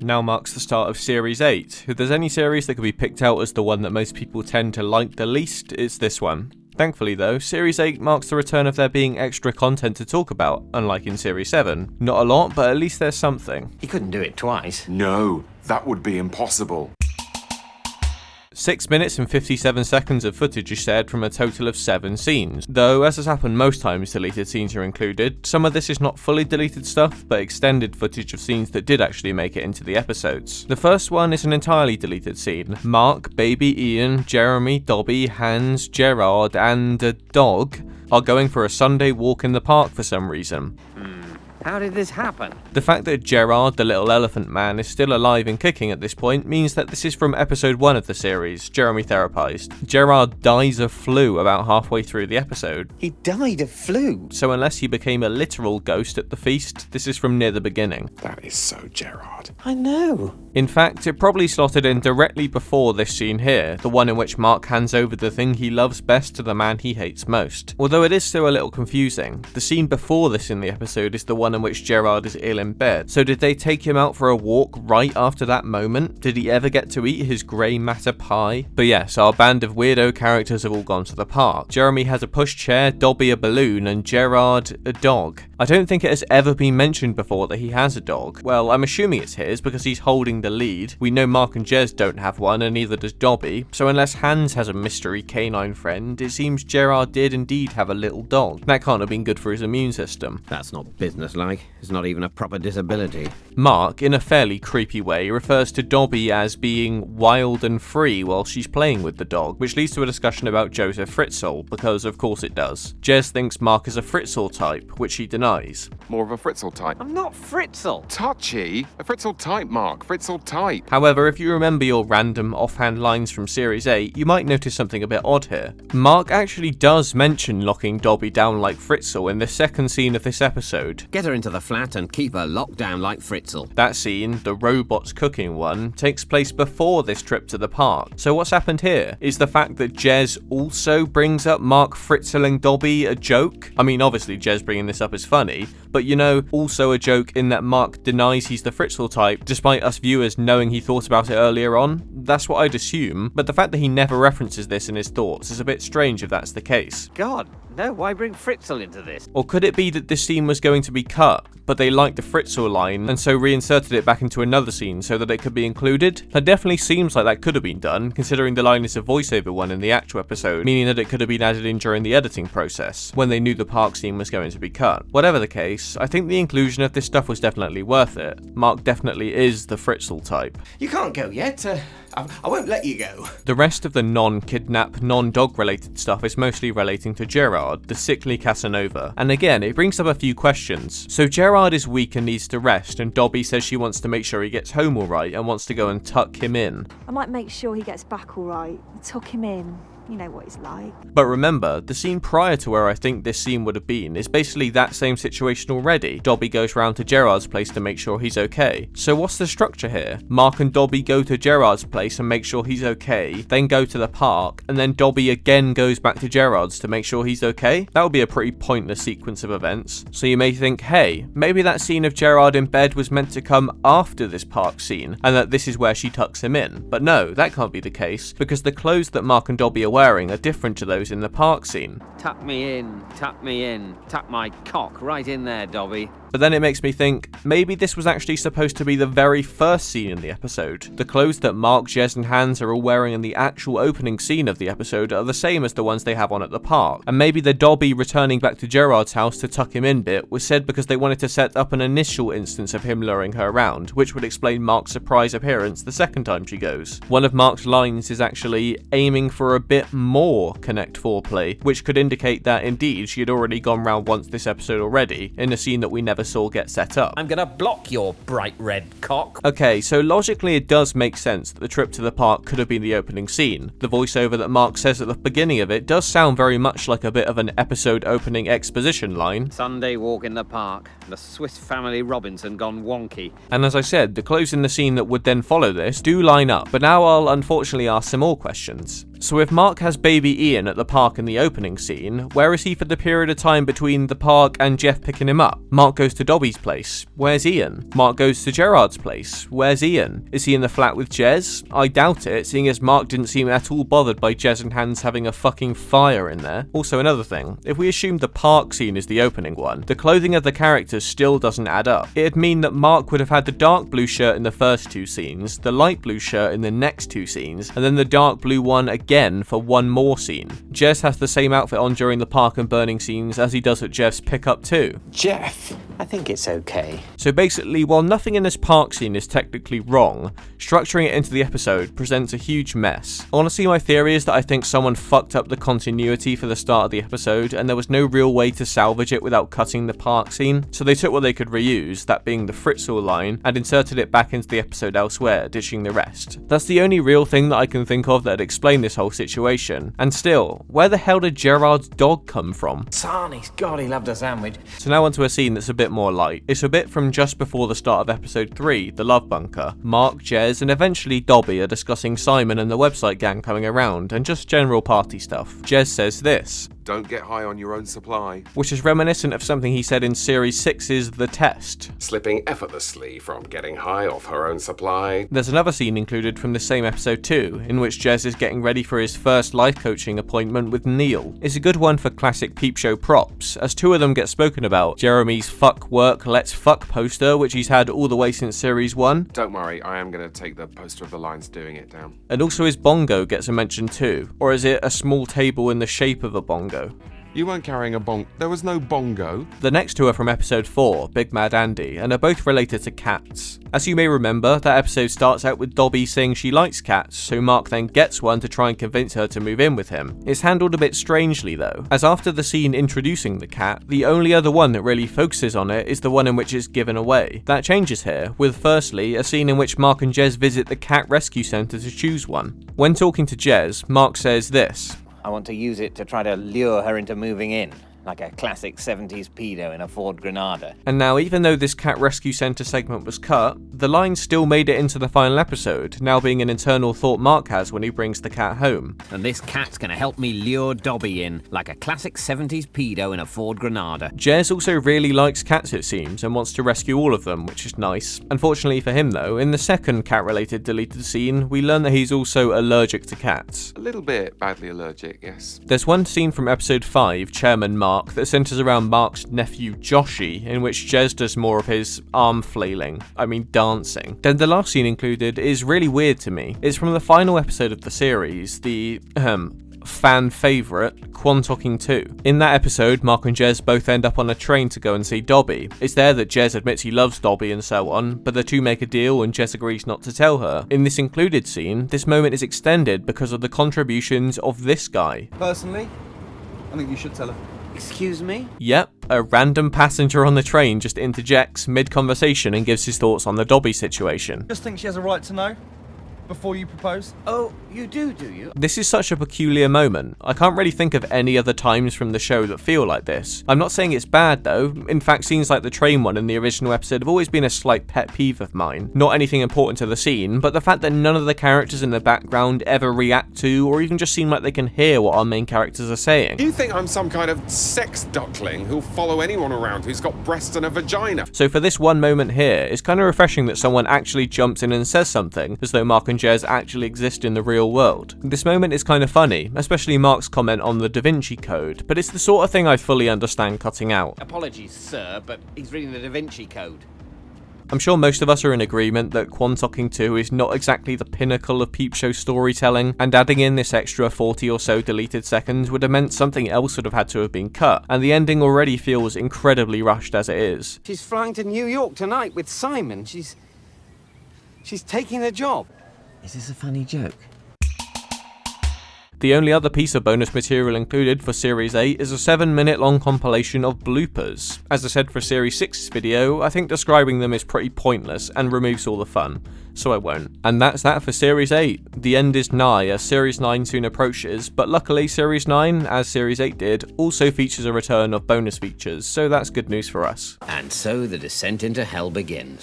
now marks the start of Series 8. If there's any series that could be picked out as the one that most people tend to like the least, it's this one. Thankfully though, Series 8 marks the return of there being extra content to talk about, unlike in Series 7. Not a lot, but at least there's something. He couldn't do it twice. No, that would be impossible. 6 minutes and 57 seconds of footage is shared from a total of 7 scenes, though as has happened most times deleted scenes are included, some of this is not fully deleted stuff, but extended footage of scenes that did actually make it into the episodes. The first one is an entirely deleted scene. Mark, baby Ian, Jeremy, Dobby, Hans, Gerard, and a dog are going for a Sunday walk in the park for some reason. How did this happen? The fact that Gerard, the little elephant man, is still alive and kicking at this point means that this is from episode 1 of the series, Jeremy Therapized. Gerard dies of flu about halfway through the episode. He died of flu? So unless he became a literal ghost at the feast, this is from near the beginning. That is so Gerard. I know. In fact, it probably slotted in directly before this scene here, the one in which Mark hands over the thing he loves best to the man he hates most. Although it is still a little confusing, the scene before this in the episode is the one in which Gerard is ill in bed. So did they take him out for a walk right after that moment? Did he ever get to eat his grey matter pie? But yes, our band of weirdo characters have all gone to the park. Jeremy has a pushchair, Dobby a balloon, and Gerard a dog. I don't think it has ever been mentioned before that he has a dog. Well, I'm assuming it's his because he's holding the lead. We know Mark and Jez don't have one, and neither does Dobby. So unless Hans has a mystery canine friend, it seems Gerard did indeed have a little dog. That can't have been good for his immune system. That's not businesslike. It's not even a proper disability. Mark, in a fairly creepy way, refers to Dobby as being wild and free while she's playing with the dog, which leads to a discussion about Joseph Fritzl, because of course it does. Jez thinks Mark is a Fritzl type, which he denies. More of a Fritzl type. I'm not Fritzl. Touchy? A Fritzl type, Mark. Fritzl type. However, if you remember your random offhand lines from Series 8, you might notice something a bit odd here. Mark actually does mention locking Dobby down like Fritzl in the second scene of this episode. Get her into the flat and keep her locked down like Fritzl. That scene, the robots cooking one, takes place before this trip to the park. So what's happened here? Is the fact that Jez also brings up Mark Fritzling Dobby a joke? I mean, obviously Jez bringing this up is funny, but you know, also a joke in that Mark denies he's the Fritzl type, despite us viewers knowing he thought about it earlier on? That's what I'd assume, but the fact that he never references this in his thoughts is a bit strange if that's the case. God, no, why bring Fritzl into this? Or could it be that this scene was going to be cut, but they liked the Fritzl line and so reinserted it back into another scene so that it could be included? That definitely seems like that could have been done, considering the line is a voiceover one in the actual episode, meaning that it could have been added in during the editing process, when they knew the park scene was going to be cut. Whatever the case, I think the inclusion of this stuff was definitely worth it. Mark definitely is the Fritzl type. You can't go yet. I won't let you go. The rest of the non-kidnap, non-dog related stuff is mostly relating to Gerard, the sickly Casanova. And again, it brings up a few questions. So Gerard is weak and needs to rest, and Dobby says she wants to make sure he gets home alright and wants to go and tuck him in. I might make sure he gets back alright. Tuck him in. You know what he's like. But remember, the scene prior to where I think this scene would have been is basically that same situation already. Dobby goes round to Gerard's place to make sure he's okay. So what's the structure here? Mark and Dobby go to Gerard's place and make sure he's okay, then go to the park, and then Dobby again goes back to Gerard's to make sure he's okay? That would be a pretty pointless sequence of events. So you may think, hey, maybe that scene of Gerard in bed was meant to come after this park scene, and that this is where she tucks him in. But no, that can't be the case, because the clothes that Mark and Dobby are wearing are different to those in the park scene. Tuck me in, tuck my cock right in there, Dobby. But then it makes me think, maybe this was actually supposed to be the very first scene in the episode. The clothes that Mark, Jez and Hans are all wearing in the actual opening scene of the episode are the same as the ones they have on at the park. And maybe the Dobby returning back to Gerard's house to tuck him in bit was said because they wanted to set up an initial instance of him luring her around, which would explain Mark's surprise appearance the second time she goes. One of Mark's lines is actually aiming for a bit more Connect foreplay, which could indicate that indeed she had already gone round once this episode already, in a scene that we never saw get set up. I'm gonna block your bright red cock. Okay, so logically it does make sense that the trip to the park could have been the opening scene. The voiceover that Mark says at the beginning of it does sound very much like a bit of an episode opening exposition line. Sunday walk in the park. The Swiss Family Robinson gone wonky. And as I said, the clothes in the scene that would then follow this do line up, but now I'll unfortunately ask some more questions. So if Mark has baby Ian at the park in the opening scene, where is he for the period of time between the park and Jeff picking him up? Mark goes to Dobby's place. Where's Ian? Mark goes to Gerard's place. Where's Ian? Is he in the flat with Jez? I doubt it, seeing as Mark didn't seem at all bothered by Jez and Hans having a fucking fire in there. Also, another thing, if we assume the park scene is the opening one, the clothing of the characters still doesn't add up. It'd mean that Mark would have had the dark blue shirt in the first two scenes, the light blue shirt in the next two scenes, and then the dark blue one again for one more scene. Jez has the same outfit on during the park and burning scenes as he does at Jeff's pickup too. Jeff, I think it's okay. So basically, while nothing in this park scene is technically wrong, structuring it into the episode presents a huge mess. Honestly, my theory is that I think someone fucked up the continuity for the start of the episode and there was no real way to salvage it without cutting the park scene, so they took what they could reuse, that being the Fritzl line, and inserted it back into the episode elsewhere, ditching the rest. That's the only real thing that I can think of that'd explain this whole situation. And still, where the hell did Gerard's dog come from? Sarnie's God, he loved a sandwich. So now onto a scene that's a bit more light. It's a bit from just before the start of episode 3, the Love Bunker. Mark, Jez, and eventually Dobby are discussing Simon and the website gang coming around, and just general party stuff. Jez says this: Don't get high on your own supply. which is reminiscent of something he said in Series 6's The Test. Slipping effortlessly from getting high off her own supply. There's another scene included from the same episode too, in which Jez is getting ready for his first life coaching appointment with Neil. It's a good one for classic Peep Show props, as two of them get spoken about. Jeremy's fuck work let's fuck poster, which he's had all the way since Series 1, Don't worry, I am going to take the poster of the lines doing it down. and also his bongo gets a mention too. Or is it a small table in the shape of a bongo? You weren't carrying a bong. There was no bongo. The next two are from episode 4, Big Mad Andy, and are both related to cats. As you may remember, that episode starts out with Dobby saying she likes cats, so Mark then gets one to try and convince her to move in with him. It's handled a bit strangely though, as after the scene introducing the cat, the only other one that really focuses on it is the one in which it's given away. That changes here, with firstly a scene in which Mark and Jez visit the cat rescue centre to choose one. When talking to Jez, Mark says this: I want to use it to try to lure her into moving in, like a classic 70s pedo in a Ford Granada. And now, even though this cat rescue centre segment was cut, the line still made it into the final episode, now being an internal thought Mark has when he brings the cat home. And this cat's gonna help me lure Dobby in, like a classic 70s pedo in a Ford Granada. Jez also really likes cats it seems, and wants to rescue all of them, which is nice. Unfortunately for him though, in the second cat-related deleted scene, we learn that he's also allergic to cats. A little bit badly allergic, yes. There's one scene from episode 5, Chairman Mark, that centres around Mark's nephew Joshy, in which Jez does more of his arm flailing, dancing. Then the last scene included is really weird to me. It's from the final episode of the series, the fan favourite, Quantocking 2. In that episode, Mark and Jez both end up on a train to go and see Dobby. It's there that Jez admits he loves Dobby and so on, but the two make a deal and Jez agrees not to tell her. In this included scene, this moment is extended because of the contributions of this guy. Personally, I think you should tell her. Excuse me? Yep, a random passenger on the train just interjects mid-conversation and gives his thoughts on the Dobby situation. Just think she has a right to know before you propose. Oh, you do you? This is such a peculiar moment. I can't really think of any other times from the show that feel like this. I'm not saying it's bad though. In fact, scenes like the train one in the original episode have always been a slight pet peeve of mine. Not anything important to the scene, but the fact that none of the characters in the background ever react to or even just seem like they can hear what our main characters are saying. You think I'm some kind of sex duckling who'll follow anyone around who's got breasts and a vagina? So for this one moment here, it's kind of refreshing that someone actually jumps in and says something, as though Mark and Jez actually exist in the real world. This moment is kind of funny, especially Mark's comment on the Da Vinci Code, but it's the sort of thing I fully understand cutting out. Apologies, sir, but he's reading the Da Vinci Code. I'm sure most of us are in agreement that Quantocking 2 is not exactly the pinnacle of Peep Show storytelling, and adding in this extra 40 or so deleted seconds would have meant something else would have had to have been cut, and the ending already feels incredibly rushed as it is. She's flying to New York tonight with Simon. She's taking the job. Is this a funny joke? The only other piece of bonus material included for Series 8 is a 7-minute long compilation of bloopers. As I said for Series 6's video, I think describing them is pretty pointless and removes all the fun, so I won't. And that's that for Series 8. The end is nigh as Series 9 soon approaches, but luckily Series 9, as Series 8 did, also features a return of bonus features, so that's good news for us. And so the descent into hell begins.